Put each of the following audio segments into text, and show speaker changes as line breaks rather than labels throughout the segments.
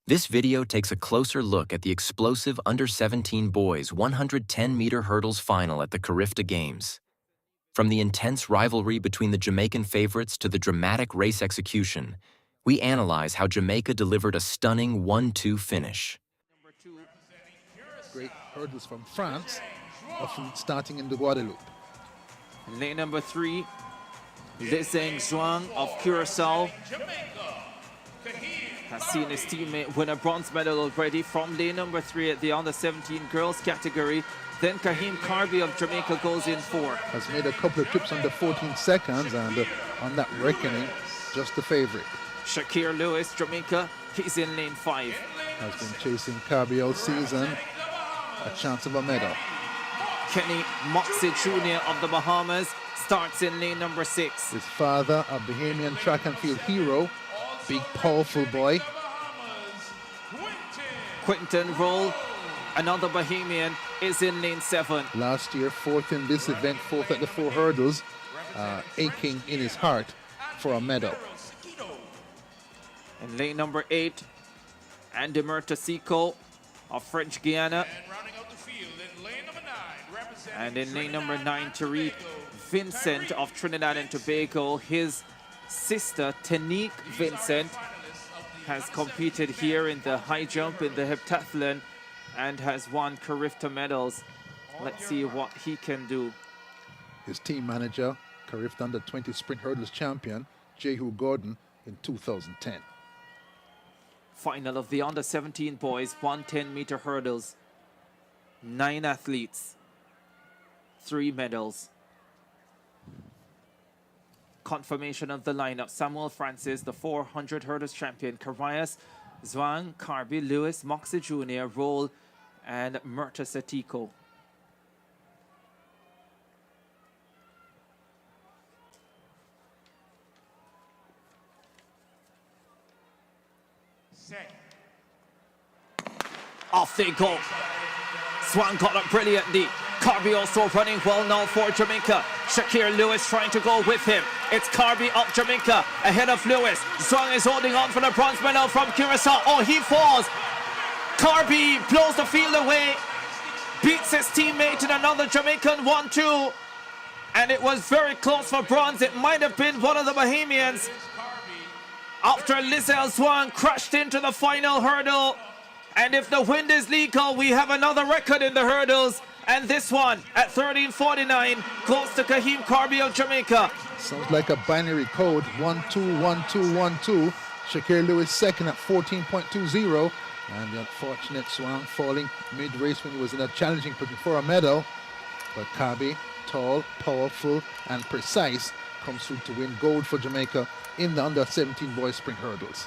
This video takes a closer look at the explosive under-17 boys 110-meter hurdles final at the Carifta Games. From the intense rivalry between the Jamaican favorites to the dramatic race execution, we analyze how Jamaica delivered a stunning 1-2 finish.
Number 2, great hurdles from France, often starting in the Guadeloupe.
Lane number 3, Lizeng Zhuang of Curacao has seen his teammate win a bronze medal already from lane number 3 at the under-17 girls category. Then Kahim Karbi of Jamaica goes in 4.
Has made a couple of trips under 14 seconds and on that reckoning, just the favorite.
Shakir Lewis, Jamaica, he's in lane 5.
Has been chasing Karbi all season, a chance of a medal.
Kenny Moxie Jr. of the Bahamas starts in lane number 6.
His father, a Bahamian track and field hero, big powerful boy.
Quinton Roll, another Bahamian, is in lane 7.
Last year, 4th in this event, 4th at the 4 hurdles, aching in his heart for a medal.
In lane number 8, Andy Murtasico of French Guiana. And in lane number 9, Tariq Vincent of Trinidad and Tobago. His sister, Tanique Vincent, has competed here in the high jump, in the heptathlon, and has won Carifta medals. Let's see what he can do.
His team manager, Carifta Under 20 Sprint Hurdles champion, Jehu Gordon, in 2010.
Final of the under-17 boys 110-meter hurdles. 9 athletes, 3 medals. Confirmation of the lineup: Samuel Francis, the 400 hurdles champion; Karias, Zhuang, Karbi, Lewis, Moxie Jr., Roll, and Murtasatico. Off they go. Swan got up brilliantly. Karbi also running well now for Jamaica. Shakir Lewis trying to go with him. It's Karbi of Jamaica ahead of Lewis. Zhuang is holding on for the bronze medal from Curacao. Oh, he falls. Karbi blows the field away. Beats his teammate in another Jamaican 1-2. And it was very close for bronze. It might have been one of the Bahamians. After Lizelle Zhuang crashed into the final hurdle. And if the wind is legal, we have another record in the hurdles. And this one, at 13:49, goes to Kahim Karbi of Jamaica.
Sounds like a binary code, 1-2, 1-2, 1-2. Shakir Lewis second at 14.20. And the unfortunate Zhuang falling mid-race when he was in a challenging position for a medal. But Karbi, tall, powerful, and precise, comes through to win gold for Jamaica in the under-17 boys sprint hurdles.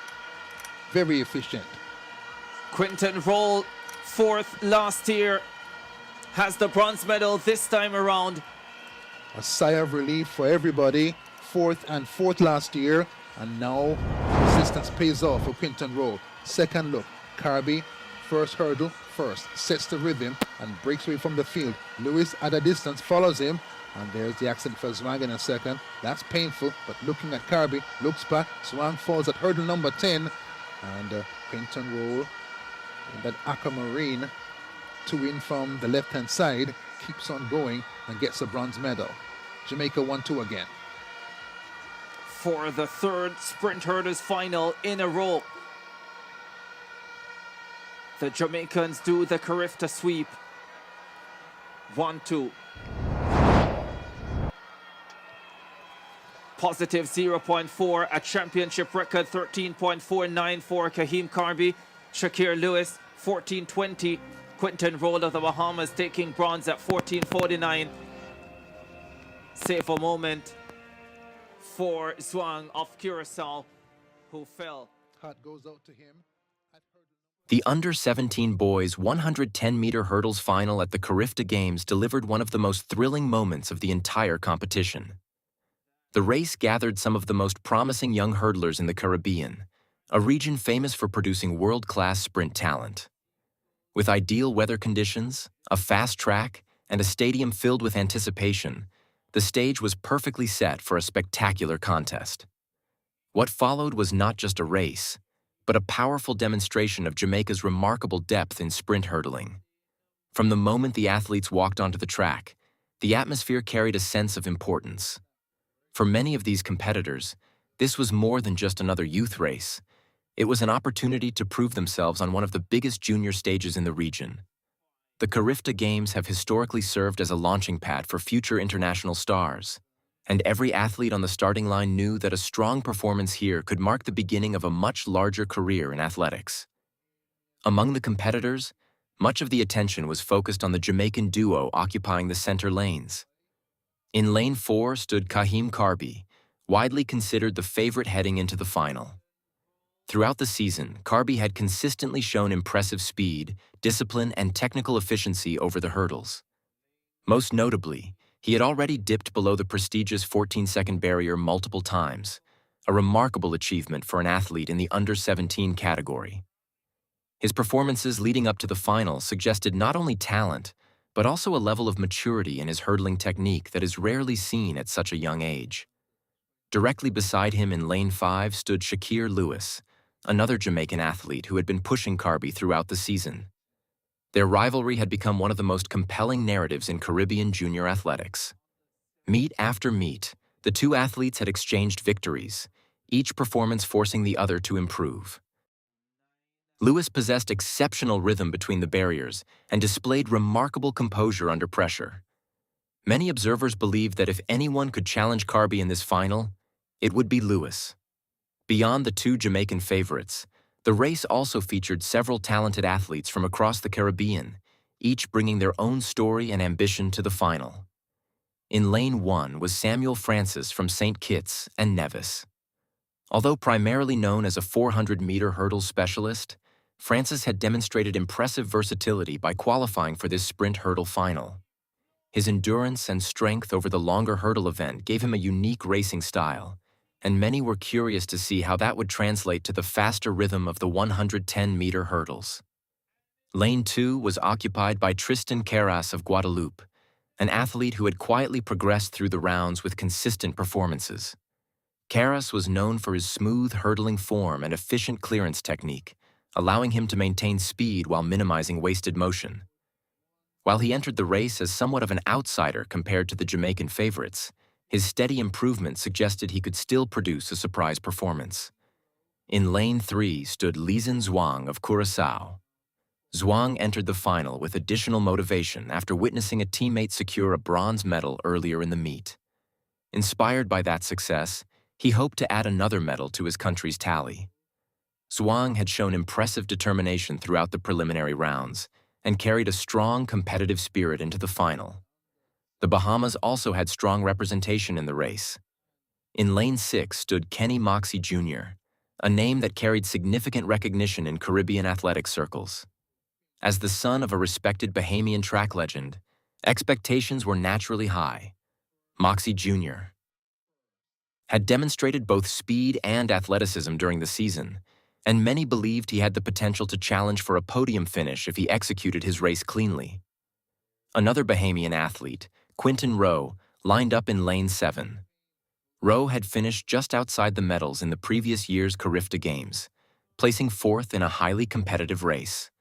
Very efficient.
Quinton Roll, 4th last year, has the bronze medal this time around.
A sigh of relief for everybody. 4th and 4th last year, and now resistance pays off for Quinton Roll. Second look, Karbi, first hurdle, first, sets the rhythm and breaks away from the field. Lewis at a distance follows him, and there's the accident for Zhuang in a second. That's painful, but looking at Karbi, looks back, Zhuang falls at hurdle number 10, and Quinton Roll in that aquamarine to win from the left-hand side, keeps on going and gets a bronze medal. Jamaica 1-2 again.
For the 3rd sprint hurdles final in a row, the Jamaicans do the Carifta sweep. 1-2. Positive 0.4, a championship record 13.49 for Kahim Karbi. Shakir Lewis 14.20. Quinton Roll of the Bahamas taking bronze at 14.49. Save a moment for Zhuang of Curacao, who fell.
Heart goes out to him.
The under-17 boys 110-meter hurdles final at the Carifta Games delivered one of the most thrilling moments of the entire competition. The race gathered some of the most promising young hurdlers in the Caribbean, a region famous for producing world-class sprint talent. With ideal weather conditions, a fast track, and a stadium filled with anticipation, the stage was perfectly set for a spectacular contest. What followed was not just a race, but a powerful demonstration of Jamaica's remarkable depth in sprint hurdling. From the moment the athletes walked onto the track, the atmosphere carried a sense of importance. For many of these competitors, this was more than just another youth race. It was an opportunity to prove themselves on one of the biggest junior stages in the region. The Carifta Games have historically served as a launching pad for future international stars, and every athlete on the starting line knew that a strong performance here could mark the beginning of a much larger career in athletics. Among the competitors, much of the attention was focused on the Jamaican duo occupying the center lanes. In lane 4 stood Carby, widely considered the favorite heading into the final. Throughout the season, Carby had consistently shown impressive speed, discipline, and technical efficiency over the hurdles. Most notably, he had already dipped below the prestigious 14-second barrier multiple times, a remarkable achievement for an athlete in the under-17 category. His performances leading up to the final suggested not only talent, but also a level of maturity in his hurdling technique that is rarely seen at such a young age. Directly beside him in lane 5 stood Shakir Lewis, another Jamaican athlete who had been pushing Carby throughout the season. Their rivalry had become one of the most compelling narratives in Caribbean junior athletics. Meet after meet, the two athletes had exchanged victories, each performance forcing the other to improve. Lewis possessed exceptional rhythm between the barriers and displayed remarkable composure under pressure. Many observers believed that if anyone could challenge Carby in this final, it would be Lewis. Beyond the two Jamaican favorites, the race also featured several talented athletes from across the Caribbean, each bringing their own story and ambition to the final. In lane 1 was Samuel Francis from St. Kitts and Nevis. Although primarily known as a 400-meter hurdle specialist, Francis had demonstrated impressive versatility by qualifying for this sprint hurdle final. His endurance and strength over the longer hurdle event gave him a unique racing style, and many were curious to see how that would translate to the faster rhythm of the 110-meter hurdles. Lane 2 was occupied by Tristan Carras of Guadeloupe, an athlete who had quietly progressed through the rounds with consistent performances. Carras was known for his smooth hurdling form and efficient clearance technique, allowing him to maintain speed while minimizing wasted motion. While he entered the race as somewhat of an outsider compared to the Jamaican favorites, his steady improvement suggested he could still produce a surprise performance. In lane 3 stood Lizan Zhuang of Curaçao. Zhuang entered the final with additional motivation after witnessing a teammate secure a bronze medal earlier in the meet. Inspired by that success, he hoped to add another medal to his country's tally. Zhuang had shown impressive determination throughout the preliminary rounds and carried a strong competitive spirit into the final. The Bahamas also had strong representation in the race. In lane 6 stood Kenny Moxie Jr., a name that carried significant recognition in Caribbean athletic circles. As the son of a respected Bahamian track legend, expectations were naturally high. Moxie Jr. had demonstrated both speed and athleticism during the season, and many believed he had the potential to challenge for a podium finish if he executed his race cleanly. Another Bahamian athlete, Quinton Rowe, lined up in lane 7. Rowe had finished just outside the medals in the previous year's Carifta Games, placing fourth in a highly competitive race.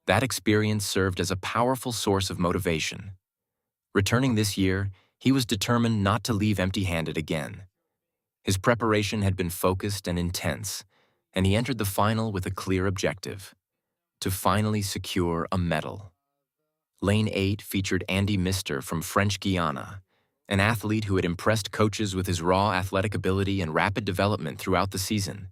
That experience served as a powerful source of motivation. Returning this year, he was determined not to leave empty-handed again. His preparation had been focused and intense, and he entered the final with a clear objective: to finally secure a medal. Lane 8 featured Andy Mister from French Guiana, an athlete who had impressed coaches with his raw athletic ability and rapid development throughout the season.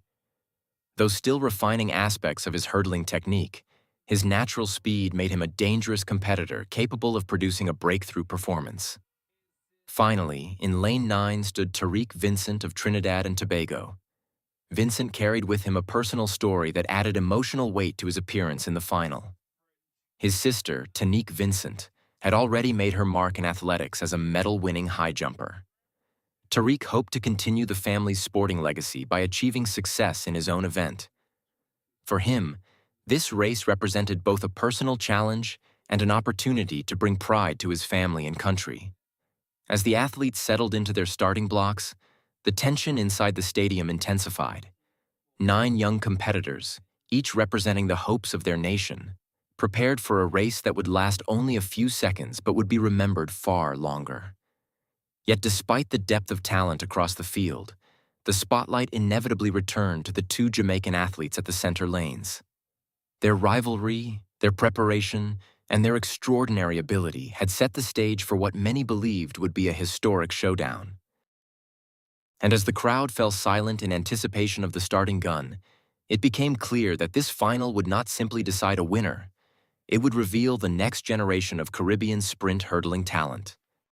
Though still refining aspects of his hurdling technique, his natural speed made him a dangerous competitor capable of producing a breakthrough performance. Finally, in lane 9 stood Tariq Vincent of Trinidad and Tobago. Vincent carried with him a personal story that added emotional weight to his appearance in the final. His sister, Tanique Vincent, had already made her mark in athletics as a medal-winning high jumper. Tariq hoped to continue the family's sporting legacy by achieving success in his own event. For him, this race represented both a personal challenge and an opportunity to bring pride to his family and country. As the athletes settled into their starting blocks, the tension inside the stadium intensified. 9 young competitors, each representing the hopes of their nation, prepared for a race that would last only a few seconds but would be remembered far longer. Yet despite the depth of talent across the field, the spotlight inevitably returned to the 2 Jamaican athletes at the center lanes. Their rivalry, their preparation, and their extraordinary ability had set the stage for what many believed would be a historic showdown. And as the crowd fell silent in anticipation of the starting gun, it became clear that this final would not simply decide a winner. It would reveal the next generation of Caribbean sprint hurdling talent.